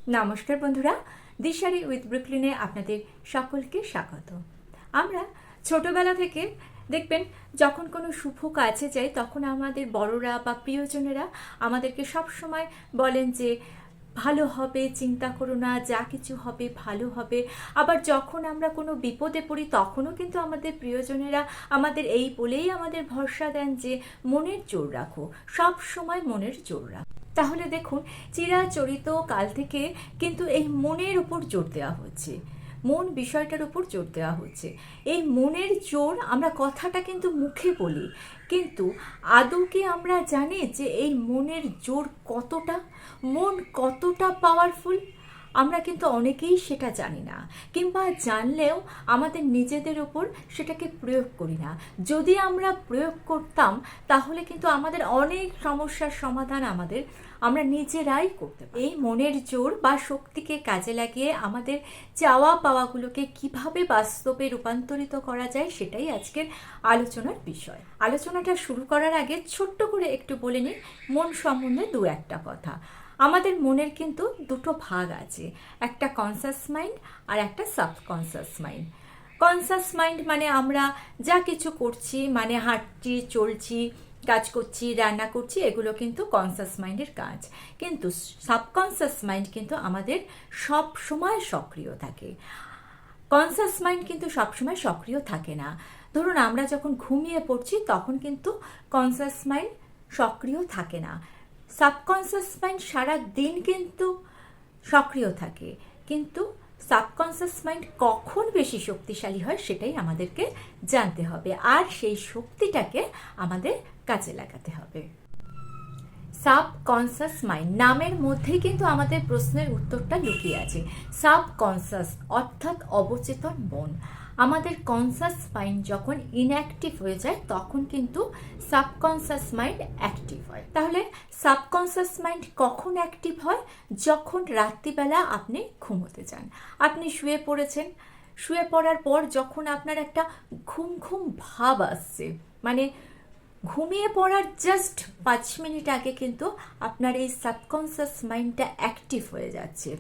নমস্কার বন্ধুরা, দিশারি উইথ ব্রুকলিনে আপনাদের সকলকে স্বাগত। আমরা ছোটবেলা থেকে দেখবেন যখন কোনো শুভ কাজে যাই তখন আমাদের বড়রা বা প্রিয়জনেরা আমাদেরকে সব সময় বলেন যে ভালো হবে, চিন্তা করো না, যা কিছু হবে ভালো হবে। আবার যখন আমরা কোনো বিপদে পড়ি তখনও কিন্তু আমাদের প্রিয়জনেরা আমাদের এই বলেই আমাদের ভরসা দেন যে মনের জোর রাখো, সব সময় মনের জোর রাখো। তাহলে দেখুন, চিরাচরিত কাল থেকে কিন্তু এই মনের উপর জোর দেওয়া হচ্ছে, মন বিষয়টার উপর জোর দেওয়া হচ্ছে। এই মনের জোর আমরা কথাটা কিন্তু মুখে বলি, কিন্তু আদৌ কি আমরা জানি যে এই মনের জোর কতটা, মন কতটা পাওয়ারফুল? আমরা কিন্তু অনেকেই সেটা জানি না, কিংবা জানলেও আমাদের নিজেদের ওপর সেটাকে প্রয়োগ করি না। যদি আমরা প্রয়োগ করতাম তাহলে কিন্তু আমাদের অনেক সমস্যার সমাধান আমরা নিজেরাই করতে পারি। এই মনের জোর বা শক্তিকে কাজে লাগিয়ে আমাদের চাওয়া পাওয়াগুলোকে কিভাবে বাস্তবে রূপান্তরিত করা যায় সেটাই আজকের আলোচনার বিষয়। আলোচনাটা শুরু করার আগে ছোট্ট করে একটু বলে নিই মন সম্বন্ধে দু একটা কথা। আমাদের মনের কিন্তু দুটো ভাগ আছে, একটা কনসাস মাইন্ড আর একটা সাবকনসাস মাইন্ড। কনসাস মাইন্ড মানে আমরা যা কিছু করছি, মানে হাঁটছি, চলছি, কাজ করছি, রান্না করছি, এগুলো কিন্তু কনসাস মাইন্ডের কাজ। কিন্তু সাবকনসাস মাইন্ড কিন্তু আমাদের সব সময় সক্রিয় থাকে। কনসাস মাইন্ড কিন্তু সবসময় সক্রিয় থাকে না। ধরুন আমরা যখন ঘুমিয়ে পড়ছি তখন কিন্তু কনসাস মাইন্ড সক্রিয় থাকে না। সাবকনসাস মাইন্ড সারা দিন কিন্তু সক্রিয় থাকে, কিন্তু সাবকনসাস মাইন্ড কখন বেশি শক্তিশালী হয় সেটাই আমাদেরকে জানতে হবে, আর সেই শক্তিটাকে আমাদের কাজে লাগাতে হবে। সাবকনসাস মাইন্ড নামের মধ্যেই কিন্তু আমাদের প্রশ্নের উত্তরটা লুকিয়ে আছে। সাবকনসাস অর্থাৎ অবচেতন মন। আমাদের কনসাস মাইন্ড যখন ইনঅ্যাক্টিভ হয়ে যায় তখন কিন্তু সাবকনসাস মাইন্ড অ্যাক্টিভ হয়। তাহলে সাবকনসাস মাইন্ড কখন অ্যাক্টিভ হয়? যখন রাত্রিবেলা আপনি ঘুমোতে যান, আপনি শুয়ে পড়েছেন, শুয়ে পড়ার পর যখন আপনার একটা ঘুম ঘুম ভাব আসছে, মানে ঘুমিয়ে পড়ার জাস্ট 5 মিনিট আগে কিন্তু আপনার এই সাবকনসাস মাইন্ডটা অ্যাক্টিভ হয়ে যাচ্ছে।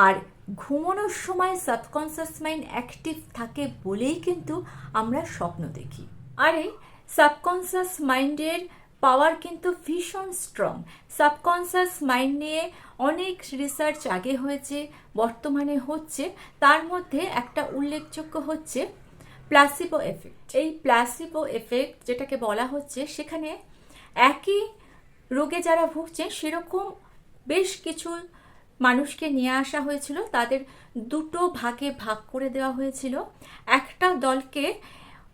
আর ঘুমানোর সময় সাবকনসাস মাইন্ড অ্যাক্টিভ থাকে বলেই কিন্তু আমরা স্বপ্ন দেখি। আর এই সাবকনসাস মাইন্ডের পাওয়ার কিন্তু ভীষণ স্ট্রং। সাবকনসাস মাইন্ড নিয়ে অনেক রিসার্চ আগে হয়েছে, বর্তমানে হচ্ছে। তার মধ্যে একটা উল্লেখযোগ্য হচ্ছে প্লাসিবো এফেক্ট। এই প্লাসিবো এফেক্ট যেটাকে বলা হচ্ছে, সেখানে একই রোগে যারা ভুগছে সেরকম বেশ কিছু মানুষকে নিয়ে আসা হয়েছিল, তাদের দুটো ভাগে ভাগ করে দেওয়া হয়েছিল। একটা দলকে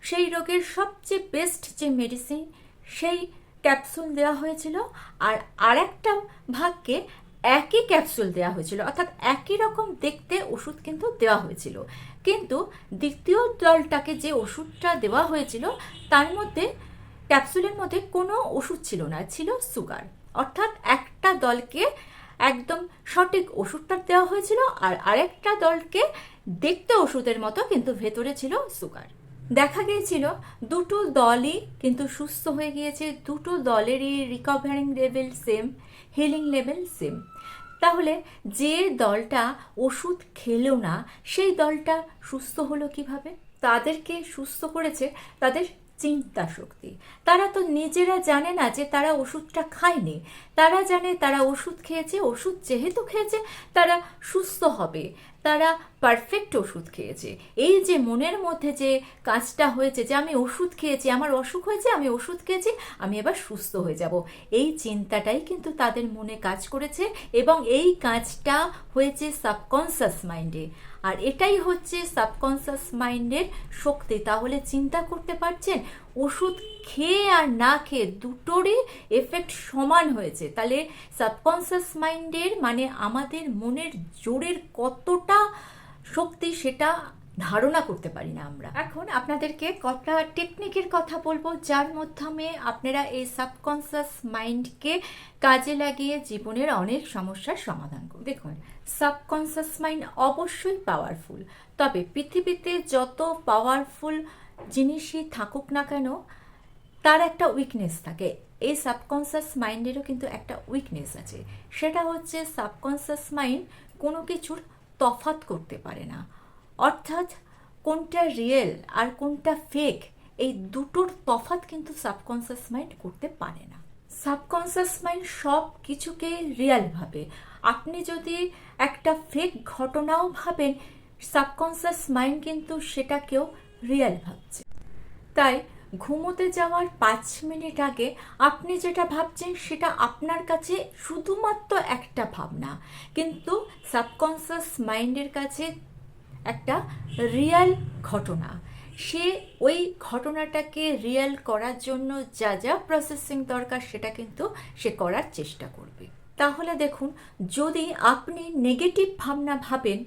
সেই রোগের সবচেয়ে বেস্ট যে মেডিসিন সেই ক্যাপসুল দেওয়া হয়েছিল, আর আরেকটা ভাগকে একই ক্যাপসুল দেওয়া হয়েছিল, অর্থাৎ একই রকম দেখতে ওষুধ কিন্তু দেওয়া হয়েছিল। কিন্তু দ্বিতীয় দলটাকে যে ওষুধটা দেওয়া হয়েছিল তার মধ্যে, ক্যাপসুলের মধ্যে কোনো ওষুধ ছিল না, ছিল সুগার। অর্থাৎ একটা দলকে একদম সঠিক ওষুধটা দেওয়া হয়েছিল, আর আরেকটা দলকে দেখতে ওষুধের মতো কিন্তু ভেতরে ছিল সুগার। দেখা গিয়েছিল দুটো দলই কিন্তু সুস্থ হয়ে গিয়েছে, দুটো দলেরই recovering level same, healing level same. তাহলে যে দলটা ওষুধ খেলো না সেই দলটা সুস্থ হলো কিভাবে? তাদেরকে সুস্থ করেছে তাদের চিন্তা শক্তি। তারা তো নিজেরা জানে না যে তারা ওষুধটা খায়নি, তারা জানে তারা ওষুধ খেয়েছে, ওষুধ যেহেতু খেয়েছে তারা সুস্থ হবে, তারা পারফেক্ট ওষুধ খেয়েছে। এই যে মনের মধ্যে যে কাজটা হয়েছে যে আমি ওষুধ খেয়েছি, আমার অসুখ হয়েছে, আমি ওষুধ খেয়েছি, আমি এবার সুস্থ হয়ে যাব, এই চিন্তাটাই কিন্তু তাদের মনে কাজ করেছে, এবং এই কাজটা হয়েছে সাবকনসাস মাইন্ডে। আর এটাই হচ্ছে সাবকনসাস মাইন্ডের শক্তি। তাহলে চিন্তা করতে পারছেন, ওষুধ খেয়ে আর না খেয়ে দুটোরই এফেক্ট সমান হয়েছে। তাহলে সাবকনসাস মাইন্ডের মানে আমাদের মনের জোরের কতটা শক্তি সেটা ধারণা করতে পারি না আমরা। এখন আপনাদেরকে কটা টেকনিকের কথা বলবো যার মাধ্যমে আপনারা এই সাবকনসাস মাইন্ডকে কাজে লাগিয়ে জীবনের অনেক সমস্যার সমাধান করুন। দেখুন, সাবকনসাস মাইন্ড অবশ্যই পাওয়ারফুল, তবে পৃথিবীতে যত পাওয়ারফুল জিনিসই থাকুক না কেন তার একটা উইকনেস থাকে। এই সাবকনসিয়াস মাইন্ডেরও কিন্তু একটা উইকনেস আছে, সেটা হচ্ছে সাবকনসিয়াস মাইন্ড কোনো কিছুর তফাৎ করতে পারে না, অর্থাৎ কোনটা রিয়েল আর কোনটা ফেক এই দুটোর তফাৎ কিন্তু সাবকনসিয়াস মাইন্ড করতে পারে না। সাবকনসিয়াস মাইন্ড সব কিছুকে রিয়েল ভাবে। আপনি যদি একটা ফেক ঘটনাও ভাবেন, সাবকনসিয়াস মাইন্ড কিন্তু সেটাকেও রিয়েল ভাবছে। তাই ঘুমোতে যাওয়ার 5 মিনিট আগে আপনি যেটা ভাবছেন সেটা আপনার কাছে শুধুমাত্র একটা ভাবনা, কিন্তু সাবকনসিয়াস মাইন্ডের কাছে একটা রিয়েল ঘটনা। সে ওই ঘটনাটাকে রিয়েল করার জন্য যা যা প্রসেসিং দরকার সেটা কিন্তু সে করার চেষ্টা করবে। তাহলে দেখুন, যদি আপনি নেগেটিভ ভাবনা ভাবেন,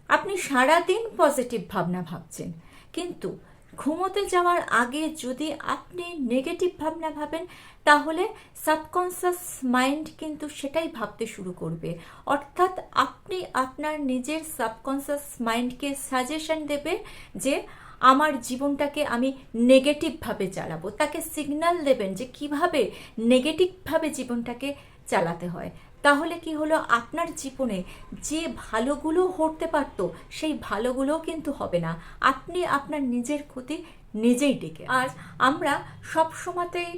আপনি সারাদিন পজিটিভ ভাবনা ভাবছেন, কিন্তু ঘুমোতে যাওয়ার আগে যদি আপনি নেগেটিভ ভাবনা ভাবেন, তাহলে সাবকনসিয়াস মাইন্ড কিন্তু সেটাই ভাবতে শুরু করবে। অর্থাৎ আপনি আপনার নিজের সাবকনসিয়াস মাইন্ডকে সাজেশন দেবে যে আমার জীবনটাকে আমি নেগেটিভভাবে চালাবো, তাকে সিগন্যাল দেবেন যে কিভাবে নেগেটিভভাবে জীবনটাকে চালাতে হয়। তাহলে কি হলো, আপনার জীবনে যে ভালোগুলো হতে পারত সেই ভালোগুলোও কিন্তু হবে না, আপনি আপনার নিজের ক্ষতি নিজেই ডেকে। আর আমরা সব সময়তেই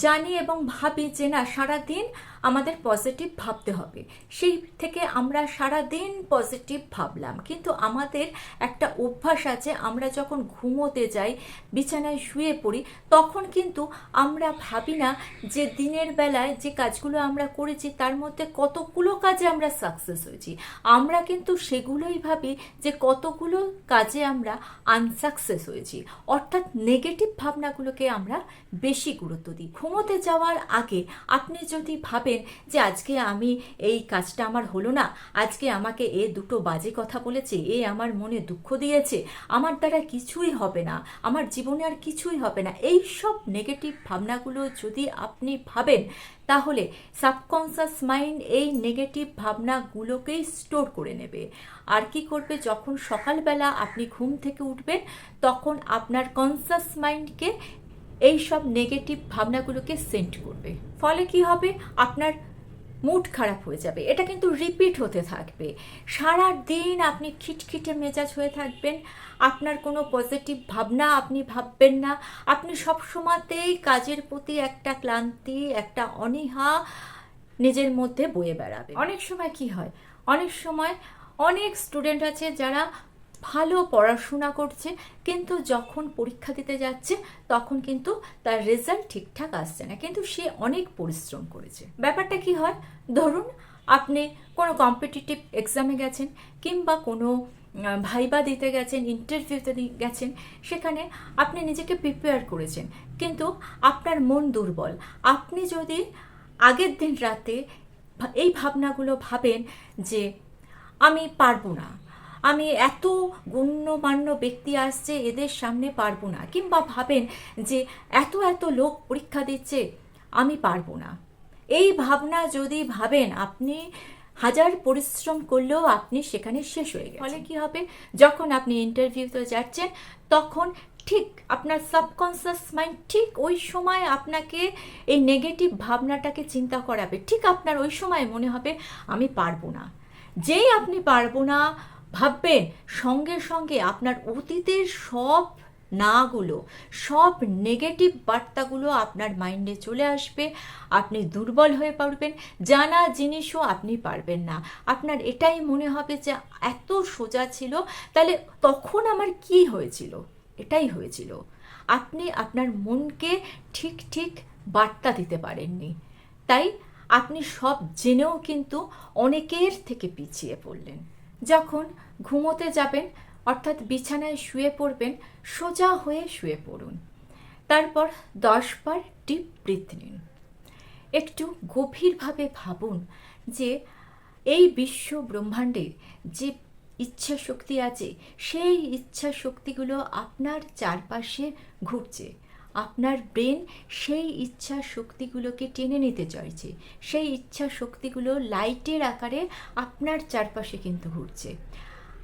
জানি এবং ভাবি যে না, সারাদিন আমাদের পজিটিভ ভাবতে হবে, সেই থেকে আমরা সারাদিন পজিটিভ ভাবলাম, কিন্তু আমাদের একটা অভ্যাস আছে, আমরা যখন ঘুমোতে যাই, বিছানায় শুয়ে পড়ি, তখন কিন্তু আমরা ভাবি না যে দিনের বেলায় যে কাজগুলো আমরা করেছি তার মধ্যে কতগুলো কাজে আমরা সাকসেস হয়েছি। আমরা কিন্তু সেগুলোই ভাবি যে কতগুলো কাজে আমরা আনসাকসেস হয়েছি, অর্থাৎ নেগেটিভ ভাবনাগুলোকে আমরা বেশি গুরুত্ব দিই। ঘুমোতে যাওয়ার আগে আপনি যদি ভাবেন যে আজকে আমি এই কাজটা আমার হলো না, আজকে আমাকে এ দুটো বাজে কথা বলেছে, এ আমার মনে দুঃখ দিয়েছে, আমার দ্বারা কিছুই হবে না, আমার জীবনে আর কিছুই হবে না, এই সব নেগেটিভ ভাবনাগুলো যদি আপনি ভাবেন, তাহলে সাবকনসিয়াস মাইন্ড এই নেগেটিভ ভাবনাগুলোকেই স্টোর করে নেবে। আর কি করবে, যখন সকালবেলা আপনি ঘুম থেকে উঠবেন, তখন আপনার কনসিয়াস মাইন্ডকে এই সব নেগেটিভ ভাবনাগুলোকে সেন্ড করবে। ফলে কি হবে, আপনার মুড খারাপ হয়ে যাবে। এটা কিন্তু রিপিট হতে থাকবে, সারা দিন আপনি খিটখিটে মেজাজ হয়ে থাকবেন, আপনার কোনো পজিটিভ ভাবনা আপনি ভাববেন না, আপনি সব সময়তেই কাজের প্রতি একটা ক্লান্তি, একটা অনীহা নিজের মধ্যে বয়ে বেড়াবে। অনেক সময় কি হয়, অনেক সময় অনেক স্টুডেন্ট আছে যারা ভালো পড়াশোনা করছে, কিন্তু যখন পরীক্ষা দিতে যাচ্ছে তখন কিন্তু তার রেজাল্ট ঠিকঠাক আসছে না, কিন্তু সে অনেক পরিশ্রম করেছে। ব্যাপারটা কি হয়, ধরুন আপনি কোনো কম্পিটিটিভ এক্সামে গেছেন, কিংবা কোনো ভাইবা দিতে গেছেন, ইন্টারভিউতে গেছেন, সেখানে আপনি নিজেকে প্রিপেয়ার করেছেন, কিন্তু আপনার মন দুর্বল। আপনি যদি আগের দিন রাতে এই ভাবনাগুলো ভাবেন যে আমি পারবো না, আমি এত গণ্যমান্য ব্যক্তি আসছে, এদের সামনে পারবো না, কিংবা ভাবেন যে এত এত লোক পরীক্ষা দিচ্ছে, আমি পারবো না, এই ভাবনা যদি ভাবেন, আপনি হাজার পরিশ্রম করলেও আপনি সেখানে শেষ হয়ে গেছেন। ফলে কি হবে, যখন আপনি ইন্টারভিউতে যাচ্ছেন, তখন ঠিক আপনার সাবকনসিয়াস মাইন্ড ঠিক ওই সময় আপনাকে এই নেগেটিভ ভাবনাটাকে চিন্তা করাবে। ঠিক আপনার ওই সময় মনে হবে আমি পারবো না। যেই আপনি পারবো না ভাববেন, সঙ্গে সঙ্গে আপনার অতীতের সব নাগুলো, সব নেগেটিভ বার্তাগুলো আপনার মাইন্ডে চলে আসবে, আপনি দুর্বল হয়ে পড়বেন, জানা জিনিসও আপনি পারবেন না। আপনার এটাই মনে হবে যে এত সোজা ছিল, তাহলে তখন আমার কি হয়েছিল, এটাই হয়েছিল। আপনি আপনার মনকে ঠিক ঠিক বার্তা দিতে পারেননি, তাই আপনি সব জেনেও কিন্তু অনেকের থেকে পিছিয়ে পড়লেন। যখন ঘুমোতে যাবেন, অর্থাৎ বিছানায় শুয়ে পড়বেন, সোজা হয়ে শুয়ে পড়ুন, তারপর 10 বার ডিপ ব্রিথ নিন। একটু গভীরভাবে ভাবুন যে এই বিশ্ব ব্রহ্মাণ্ডে যে ইচ্ছা শক্তি আছে, সেই ইচ্ছা শক্তিগুলো আপনার চারপাশে ঘুরছে। আপনার ব্রেন সেই ইচ্ছা শক্তিগুলোকে টেনে নিতে চাইছে, সেই ইচ্ছা শক্তিগুলো লাইটের আকারে আপনার চারপাশে কিন্তু ঘুরছে।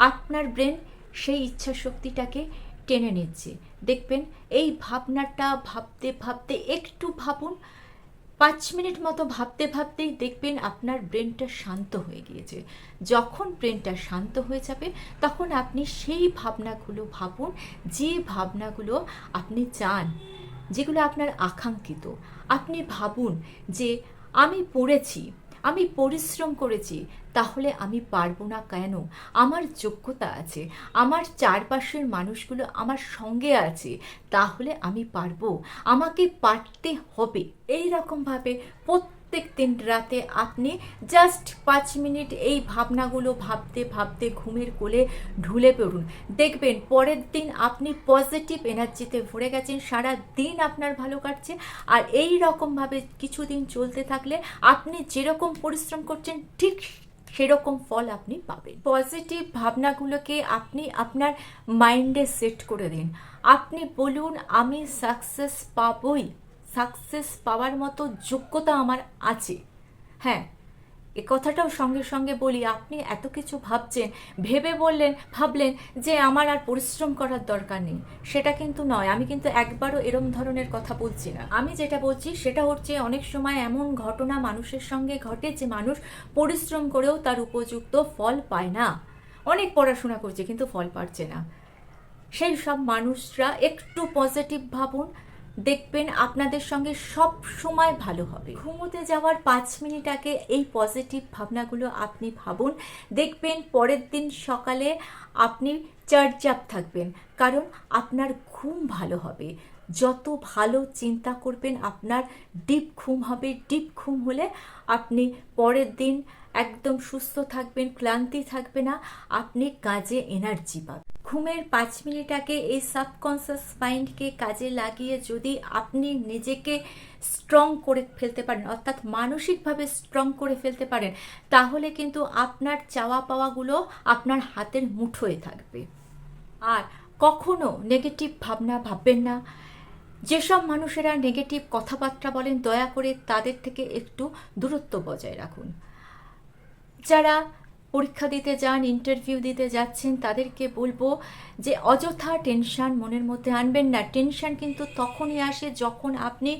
আপনার ব্রেন সেই ইচ্ছা শক্তিটাকে টেনে নিচ্ছে। দেখবেন এই ভাবনাটা ভাবতে ভাবতে একটু ভাবুন, 5 মিনিট মতো ভাবতে ভাবতেই দেখবেন আপনার ব্রেনটা শান্ত হয়ে গিয়েছে। যখন ব্রেনটা শান্ত হয়ে যাবে তখন আপনি সেই ভাবনাগুলো ভাবুন, যে ভাবনাগুলো আপনি চান, যেগুলো আপনার আকাঙ্ক্ষিত। আপনি ভাবুন যে আমি পড়েছি, আমি পরিশ্রম করেছি, তাহলে আমি পারবো না কেন? আমার যোগ্যতা আছে, আমার চারপাশের মানুষগুলো আমার সঙ্গে আছে, তাহলে আমি পারবো, আমাকে পারতে হবে। এই রকমভাবে প্রত্যেক দিন রাতে আপনি জাস্ট 5 মিনিট এই ভাবনাগুলো ভাবতে ভাবতে ঘুমের কোলে ঢুলে পড়ুন। দেখবেন পরের দিন আপনি পজিটিভ এনার্জিতে ভরে গেছেন, সারা দিন আপনার ভালো কাটছে। আর এই রকমভাবে কিছুদিন চলতে থাকলে আপনি যেরকম পরিশ্রম করছেন ঠিক সেরকম ফল আপনি পাবেন। পজিটিভ ভাবনাগুলোকে আপনি আপনার মাইন্ডে সেট করে দিন। আপনি বলুন আমি সাকসেস পাবই, সাকসেস পাওয়ার মতো যোগ্যতা আমার আছে। হ্যাঁ, এ কথাটাও সঙ্গে সঙ্গে বলি, আপনি এত কিছু ভাবছেন, ভাবলেন যে আমার আর পরিশ্রম করার দরকার নেই, সেটা কিন্তু নয়। আমি কিন্তু একবারও এরম ধরনের কথা বলছি না। আমি যেটা বলছি সেটা হচ্ছে অনেক সময় এমন ঘটনা মানুষের সঙ্গে ঘটে যে মানুষ পরিশ্রম করেও তার উপযুক্ত ফল পায় না। অনেক পড়াশোনা করছে কিন্তু ফল পাচ্ছে না। সেই সব মানুষরা একটু পজিটিভ ভাবুন, দেখবেন আপনাদের সঙ্গে সব সময় ভালো হবে। ঘুমোতে যাওয়ার 5 মিনিট আগে এই পজিটিভ ভাবনাগুলো আপনি ভাবুন, দেখবেন পরের দিন সকালে আপনি চার্জ আপ থাকবেন, কারণ আপনার ঘুম ভালো হবে। যত ভালো চিন্তা করবেন আপনার ডিপ ঘুম হবে। ডিপ ঘুম হলে আপনি পরের দিন একদম সুস্থ থাকবেন, ক্লান্তি থাকবে না, আপনি কাজে এনার্জি পাবেন। ঘুমের 5 মিনিট আগে এই সাবকনসিয়াস মাইন্ডকে কাজে লাগিয়ে যদি আপনি নিজেকে স্ট্রং করে ফেলতে পারেন, অর্থাৎ মানসিকভাবে স্ট্রং করে ফেলতে পারেন, তাহলে কিন্তু আপনার চাওয়া পাওয়াগুলো আপনার হাতের মুঠোয় থাকবে। আর কখনো নেগেটিভ ভাবনা ভাববেন না। যেসব মানুষেরা নেগেটিভ কথাবার্তা বলেন দয়া করে তাদের থেকে একটু দূরত্ব বজায় রাখুন। যারা পরীক্ষা দিতে যান, ইন্টারভিউ দিতে যাচ্ছেন, তাদেরকে বলবো যে অযথা টেনশন মনের মধ্যে আনবেন না। টেনশন কিন্তু তখনই আসে যখন আপনি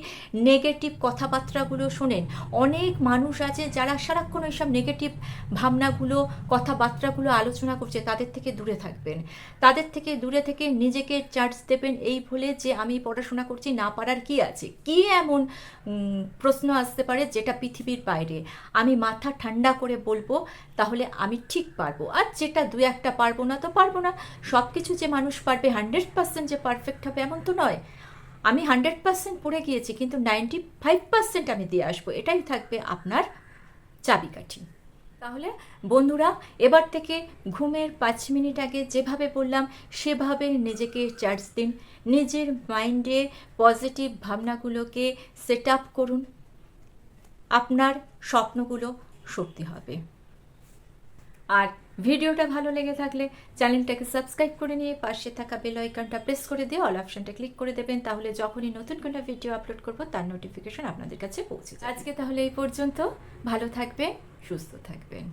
নেগেটিভ কথাবার্তাগুলো শোনেন। অনেক মানুষ আছে যারা সারাক্ষণ ওইসব নেগেটিভ ভাবনাগুলো, কথাবার্তাগুলো আলোচনা করছে, তাদের থেকে দূরে থাকবেন। তাদের থেকে দূরে থেকে নিজেকে চার্জ দেবেন এই বলে যে আমি পড়াশোনা করছি, না পারার কি আছে? কি এমন প্রশ্ন আসতে পারে যেটা পৃথিবীর বাইরে? আমি মাথা ঠান্ডা করে বলবো তাহলে আমি ঠিক পারবো। আর যেটা 2-1টা পারবো না তো পারবো না। সব কিছু যে মানুষ পারবে 100% যে পারফেক্ট হবে এমন তো নয়। আমি 100% পড়ে গিয়েছি, কিন্তু 95% আমি দিয়ে আসবো। এটাই থাকবে আপনার চাবিকাঠি। তাহলে বন্ধুরা, এবার থেকে ঘুমের 5 মিনিট আগে যেভাবে বললাম সেভাবে নিজেকে চার্জ দিন। নিজের মাইন্ডে পজিটিভ ভাবনাগুলোকে সেট আপ করুন। আপনার স্বপ্নগুলো সত্যি হবে। আর ভিডিওটা ভালো লেগে থাকলে চ্যানেলটাকে সাবস্ক্রাইব করে নিয়ে পাশে থাকা বেল আইকনটা প্রেস করে দিয়ে অল অপশনটা ক্লিক করে দেবেন। তাহলে যখনই নতুন কোনো ভিডিও আপলোড করব তার নোটিফিকেশন আপনাদের কাছে পৌঁছে যাবে। আজকে তাহলে এই পর্যন্ত। ভালো থাকবেন, সুস্থ থাকবেন।